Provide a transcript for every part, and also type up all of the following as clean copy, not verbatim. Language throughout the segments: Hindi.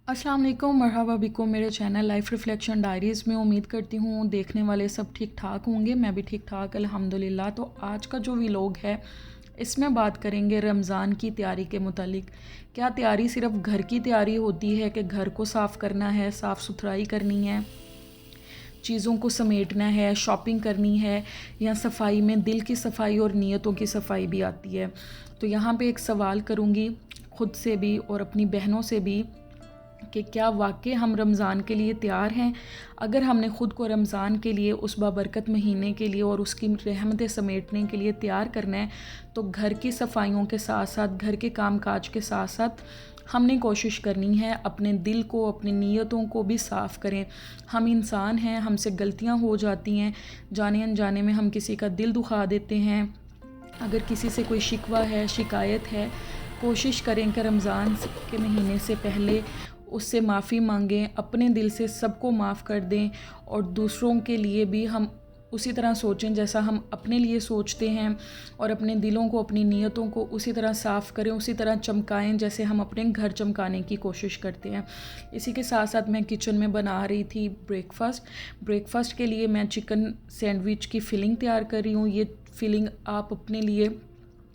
अस्सलाम वालेकुम, मरहबा बिकुम मेरे चैनल लाइफ रिफ्लेक्शन डायरीज़ में। उम्मीद करती हूँ देखने वाले सब ठीक ठाक होंगे। मैं भी ठीक ठाक अल्हम्दुलिल्लाह। तो आज का जो व्लॉग है इसमें बात करेंगे रमज़ान की तैयारी के मुतालिक। क्या तैयारी सिर्फ़ घर की तैयारी होती है कि घर को साफ़ करना है, साफ़ सुथराई करनी है, चीज़ों को समेटना है, शॉपिंग करनी है, या सफाई में दिल की सफाई और नीयतों की सफाई भी आती है। तो यहाँ पे एक सवाल करूँगी ख़ुद से भी और अपनी बहनों से भी कि क्या वाकई हम रमज़ान के लिए तैयार हैं। अगर हमने ख़ुद को रमज़ान के लिए, उस बाबरकत महीने के लिए और उसकी रहमतें समेटने के लिए तैयार करना है, तो घर की सफाइयों के साथ साथ, घर के काम काज के साथ साथ हमने कोशिश करनी है अपने दिल को, अपनी नीयतों को भी साफ़ करें। हम इंसान हैं, हमसे गलतियां हो जाती हैं, जाने अनजाने में हम किसी का दिल दुखा देते हैं। अगर किसी से कोई शिकवा है, शिकायत है, कोशिश करें कि रमज़ान के महीने से पहले उससे माफ़ी मांगें, अपने दिल से सबको माफ़ कर दें और दूसरों के लिए भी हम उसी तरह सोचें जैसा हम अपने लिए सोचते हैं, और अपने दिलों को, अपनी नीयतों को उसी तरह साफ़ करें, उसी तरह चमकाएं जैसे हम अपने घर चमकाने की कोशिश करते हैं। इसी के साथ साथ मैं किचन में बना रही थी ब्रेकफ़ास्ट के लिए मैं चिकन सैंडविच की फ़िलिंग तैयार कर रही हूँ। ये फ़िलिंग आप अपने लिए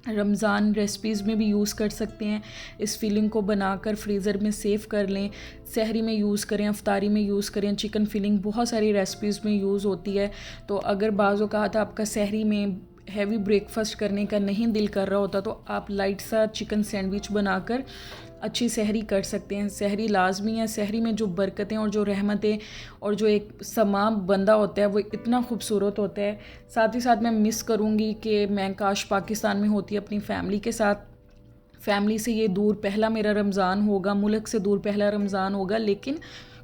रमज़ान रेसिपीज़ में भी यूज़ कर सकते हैं। इस फिलिंग को बनाकर फ्रीज़र में सेव कर लें, सहरी में यूज़ करें, अफ्तारी में यूज़ करें। चिकन फिलिंग बहुत सारी रेसिपीज़ में यूज़ होती है। तो अगर बाज़ औक़ात आपका सहरी में हैवी ब्रेकफ़ास्ट करने का नहीं दिल कर रहा होता, तो आप लाइट सा चिकन सैंडविच बनाकर अच्छी सहरी कर सकते हैं। सहरी लाजमी है। सहरी में जो बरकतें और जो रहमतें और जो एक समा बंदा होता है वो इतना खूबसूरत होता है। साथ ही साथ मैं मिस करूँगी कि मैं काश पाकिस्तान में होती अपनी फ़ैमिली के साथ। फ़ैमिली से ये दूर पहला मेरा रमज़ान होगा, मुल्क से दूर पहला रमज़ान होगा, लेकिन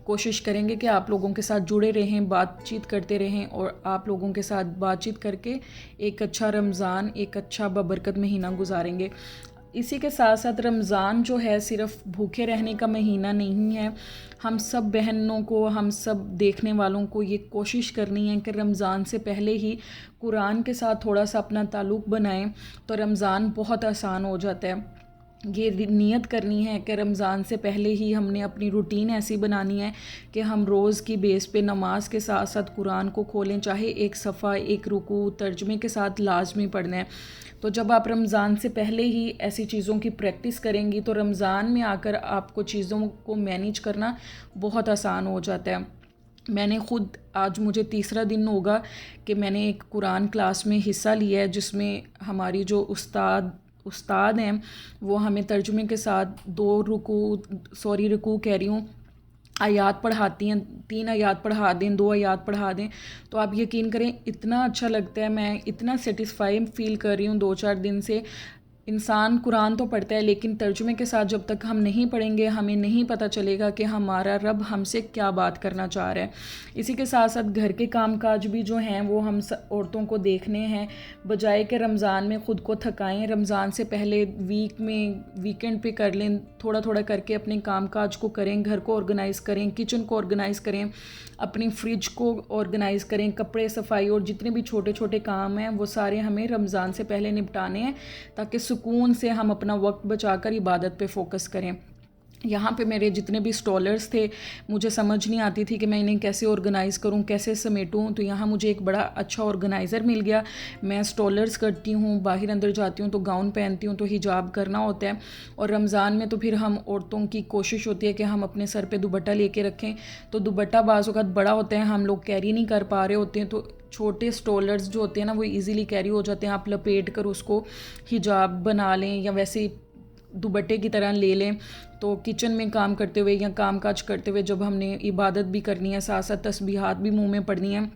कोशिश करेंगे कि आप लोगों के साथ जुड़े रहें, बातचीत करते रहें और आप लोगों के साथ बातचीत करके एक अच्छा रमज़ान, एक अच्छा बबरकत महीना गुजारेंगे। इसी के साथ साथ रमज़ान जो है सिर्फ़ भूखे रहने का महीना नहीं है। हम सब बहनों को, हम सब देखने वालों को ये कोशिश करनी है कि रमज़ान से पहले ही कुरान के साथ थोड़ा सा अपना ताल्लुक़ बनाएं, तो रमज़ान बहुत आसान हो जाता है। ये नियत करनी है कि रमज़ान से पहले ही हमने अपनी रूटीन ऐसी बनानी है कि हम रोज़ की बेस पे नमाज के साथ साथ कुरान को खोलें, चाहे एक सफ़ा, एक रुकू तर्जमे के साथ लाजमी पढ़ना है। तो जब आप रमज़ान से पहले ही ऐसी चीज़ों की प्रैक्टिस करेंगी, तो रमज़ान में आकर आपको चीज़ों को मैनेज करना बहुत आसान हो जाता है। मैंने ख़ुद, आज मुझे तीसरा दिन होगा कि मैंने एक कुरान क्लास में हिस्सा लिया है, जिसमें हमारी जो उस्ताद हैं वो हमें तर्जुमे के साथ रुकू कह रही हूँ, आयात पढ़ाती हैं। 3 आयात पढ़ा दें, 2 आयात पढ़ा दें, तो आप यकीन करें इतना अच्छा लगता है। मैं इतना सेटिस्फाई फ़ील कर रही हूँ 2-4 दिन से। इंसान कुरान तो पढ़ता है, लेकिन तर्जुमे के साथ जब तक हम नहीं पढ़ेंगे, हमें नहीं पता चलेगा कि हमारा रब हमसे क्या बात करना चाह रहा है। इसी के साथ साथ घर के कामकाज भी जो हैं वो हम औरतों को देखने हैं, बजाय कि रमज़ान में ख़ुद को थकाएं। रमज़ान से पहले वीकेंड पे कर लें, थोड़ा थोड़ा करके अपने कामकाज को करें, घर को ऑर्गेनाइज़ करें, किचन को ऑर्गेनाइज़ करें, अपनी फ्रिज को ऑर्गेनाइज़ करें, कपड़े सफाई और जितने भी छोटे छोटे काम हैं वो सारे हमें रमज़ान से पहले निपटाने हैं, ताकि सुकून से हम अपना वक्त बचाकर इबादत पे फ़ोकस करें। यहाँ पे मेरे जितने भी स्टॉलर्स थे, मुझे समझ नहीं आती थी कि मैं इन्हें कैसे ऑर्गेनाइज़ करूँ, कैसे समेटूँ। तो यहाँ मुझे एक बड़ा अच्छा ऑर्गेनाइज़र मिल गया। मैं स्टॉलर्स करती हूँ, बाहर अंदर जाती हूँ तो गाउन पहनती हूँ, तो हिजाब करना होता है। और रमज़ान में तो फिर हम औरतों की कोशिश होती है कि हम अपने सर पर दुपट्टा लेके रखें। तो दुपट्टा बाज़ औक़ात बड़ा होता है, हम लोग कैरी नहीं कर पा रहे होते हैं, तो छोटे स्टॉलर्स जो होते हैं ना वो इजीली कैरी हो जाते हैं। आप लपेट कर उसको हिजाब बना लें या वैसे दुपट्टे की तरह ले लें। तो किचन में काम करते हुए या काम काज करते हुए जब हमने इबादत भी करनी है, साथ साथ तस्बीहात भी मुंह में पढ़नी है,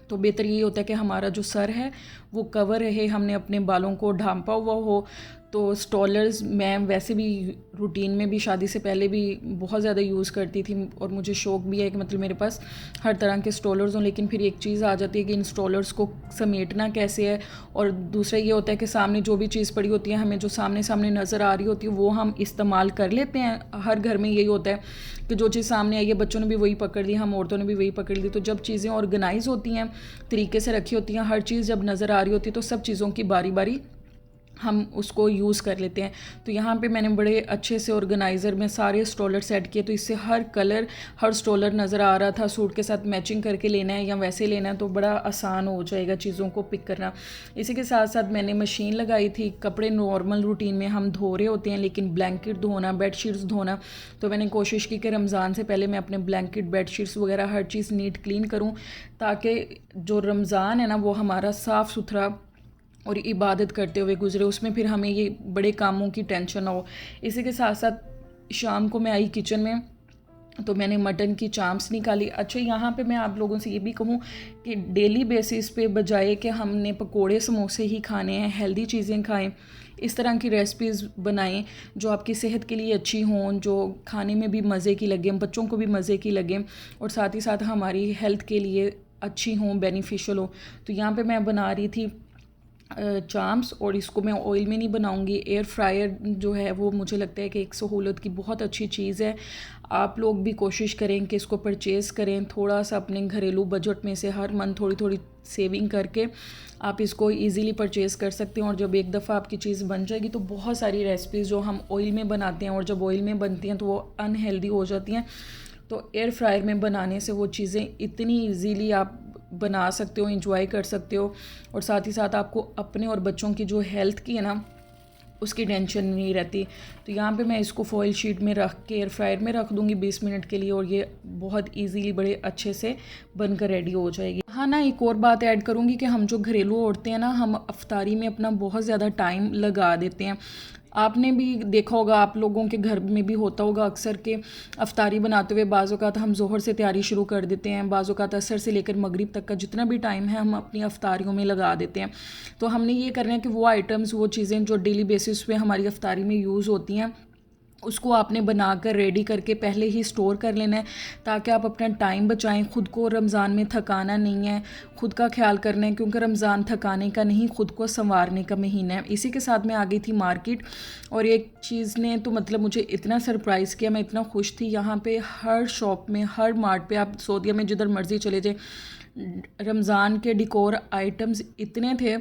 तो बेहतर ये होता है कि हमारा जो सर है वो कवर रहे, हमने अपने बालों को ढांपा हुआ हो। तो स्टॉलर्स मैं वैसे भी रूटीन में भी शादी से पहले भी बहुत ज़्यादा यूज़ करती थी, और मुझे शौक़ भी है कि मतलब मेरे पास हर तरह के स्टॉलर्स हों। लेकिन फिर एक चीज़ आ जाती है कि इन स्टॉलर्स को समेटना कैसे है, और दूसरा ये होता है कि सामने जो भी चीज़ पड़ी होती है, हमें जो सामने सामने नज़र आ रही होती है वो हम इस्तेमाल कर लेते हैं। हर घर में यही होता है कि जो चीज़ सामने आई है, बच्चों ने भी वही पकड़ ली, हम औरतों ने भी वही पकड़ ली। तो जब चीज़ें ऑर्गेनाइज़ होती हैं, तरीके से रखी होती हैं, हर चीज़ जब नज़र आ रही होती है, तो सब चीज़ों की बारी बारी हम उसको यूज़ कर लेते हैं। तो यहाँ पे मैंने बड़े अच्छे से ऑर्गेनाइज़र में सारे स्टॉलर सेट किए, तो इससे हर कलर, हर स्टॉलर नज़र आ रहा था। सूट के साथ मैचिंग करके लेना है या वैसे लेना है तो बड़ा आसान हो जाएगा चीज़ों को पिक करना। इसी के साथ साथ मैंने मशीन लगाई थी। कपड़े नॉर्मल रूटीन में हम धो रहे होते हैं, लेकिन ब्लैंकेट धोना, बेडशीट्स धोना, तो मैंने कोशिश की कि रमज़ान से पहले मैं अपने ब्लैंकेट, बेडशीट्स वगैरह हर चीज़ नीट क्लीन करूँ, ताकि जो रमज़ान है ना वो हमारा साफ़ सुथरा और इबादत करते हुए गुजरे, उसमें फिर हमें ये बड़े कामों की टेंशन ना हो। इसी के साथ साथ शाम को मैं आई किचन में, तो मैंने मटन की चाम्प्स निकाली। अच्छा, यहाँ पे मैं आप लोगों से ये भी कहूँ कि डेली बेसिस पे बजाय कि हमने पकोड़े समोसे ही खाने हैं, हेल्दी चीज़ें खाएं, इस तरह की रेसिपीज़ बनाएं जो आपकी सेहत के लिए अच्छी हों, जो खाने में भी मज़े की लगें, बच्चों को भी मज़े की लगें, और साथ ही साथ हमारी हेल्थ के लिए अच्छी हों, बेनिफिशियल हो। तो यहाँ पे मैं बना रही थी चाम्प्स, और इसको मैं ऑयल में नहीं बनाऊंगी। एयर फ्रायर जो है वो मुझे लगता है कि एक सहूलत की बहुत अच्छी चीज़ है। आप लोग भी कोशिश करें कि इसको परचेज़ करें, थोड़ा सा अपने घरेलू बजट में से हर मंथ थोड़ी थोड़ी सेविंग करके आप इसको इजीली परचेज़ कर सकते हैं। और जब एक दफ़ा आपकी चीज़ बन जाएगी तो बहुत सारी रेसिपीज़ जो हम ऑयल में बनाते हैं और जब ऑयल में बनती हैं तो वो अनहेल्दी हो जाती हैं, तो एयर फ्रायर में बनाने से वो चीज़ें इतनी इजीली आप बना सकते हो, एंजॉय कर सकते हो, और साथ ही साथ आपको अपने और बच्चों की जो हेल्थ की है ना उसकी टेंशन नहीं रहती। तो यहाँ पे मैं इसको फॉइल शीट में रख के एयर फ्रायर में रख दूँगी 20 मिनट के लिए, और ये बहुत इजीली बड़े अच्छे से बनकर रेडी हो जाएगी। हाँ ना, एक और बात ऐड करूँगी कि हम जो घरेलू औरतें हैं ना, हम अफ्तारी में अपना बहुत ज़्यादा टाइम लगा देते हैं। आपने भी देखा होगा, आप लोगों के घर में भी होता होगा अक्सर के अफ्तारी बनाते हुए बाज़ औक़ात हम ज़ोहर से तैयारी शुरू कर देते हैं, बाज़ औक़ात असर से लेकर मगरिब तक का जितना भी टाइम है हम अपनी अफ्तारियों में लगा देते हैं। तो हमने ये करना है कि वो आइटम्स, वो चीज़ें जो डेली बेसिस पे हमारी अफ्तारी में यूज़ होती हैं, उसको आपने बनाकर रेडी करके पहले ही स्टोर कर लेना है, ताकि आप अपना टाइम बचाएं। ख़ुद को रमज़ान में थकाना नहीं है, ख़ुद का ख्याल करना है, क्योंकि रमज़ान थकाने का नहीं, ख़ुद को संवारने का महीना है। इसी के साथ मैं आ गई थी मार्केट, और एक चीज़ ने तो मतलब मुझे इतना सरप्राइज़ किया, मैं इतना खुश थी। यहाँ पे हर शॉप में, हर मार्ट पे, आप सऊदीया में जिधर मर्ज़ी चले जाए, रमज़ान के डिकोर आइटम्स इतने थे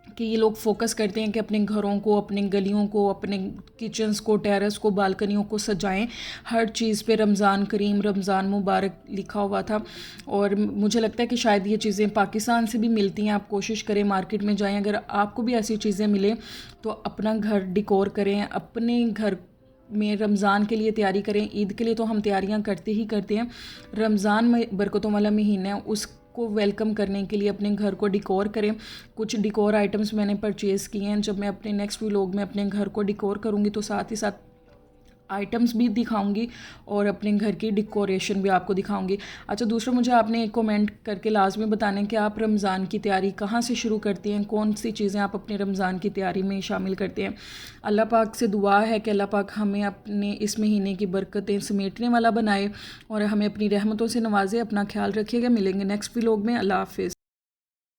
कि ये लोग फोकस करते हैं कि अपने घरों को, अपने गलियों को, अपने किचन्स को, टेरेस को, बालकनियों को सजाएं। हर चीज़ पे रमज़ान करीम, रमज़ान मुबारक लिखा हुआ था। और मुझे लगता है कि शायद ये चीज़ें पाकिस्तान से भी मिलती हैं। आप कोशिश करें, मार्केट में जाएं, अगर आपको भी ऐसी चीज़ें मिले तो अपना घर डिकोर करें, अपने घर में रमज़ान के लिए तैयारी करें। ईद के लिए तो हम तैयारियां करते ही करते हैं, रमज़ान में बरकतों वाला महीना है, उसको वेलकम करने के लिए अपने घर को डिकोर करें। कुछ डिकोर आइटम्स मैंने परचेज़ किए हैं, जब मैं अपने नेक्स्ट व्लॉग में अपने घर को डिकोर करूँगी तो साथ ही साथ आइटम्स भी दिखाऊंगी और अपने घर की डेकोरेशन भी आपको दिखाऊंगी। अच्छा, दूसरा, मुझे आपने एक कमेंट करके लाजमी बताना है कि आप रमज़ान की तैयारी कहाँ से शुरू करती हैं, कौन सी चीज़ें आप अपने रमज़ान की तैयारी में शामिल करते हैं। अल्लाह पाक से दुआ है कि अल्लाह पाक हमें अपने इस महीने की बरकतें समेटने वाला बनाए और हमें अपनी रहमतों से नवाजे। अपना ख्याल रखिएगा, मिलेंगे नेक्स्ट व्लॉग में। अल्लाह हाफ़िज़।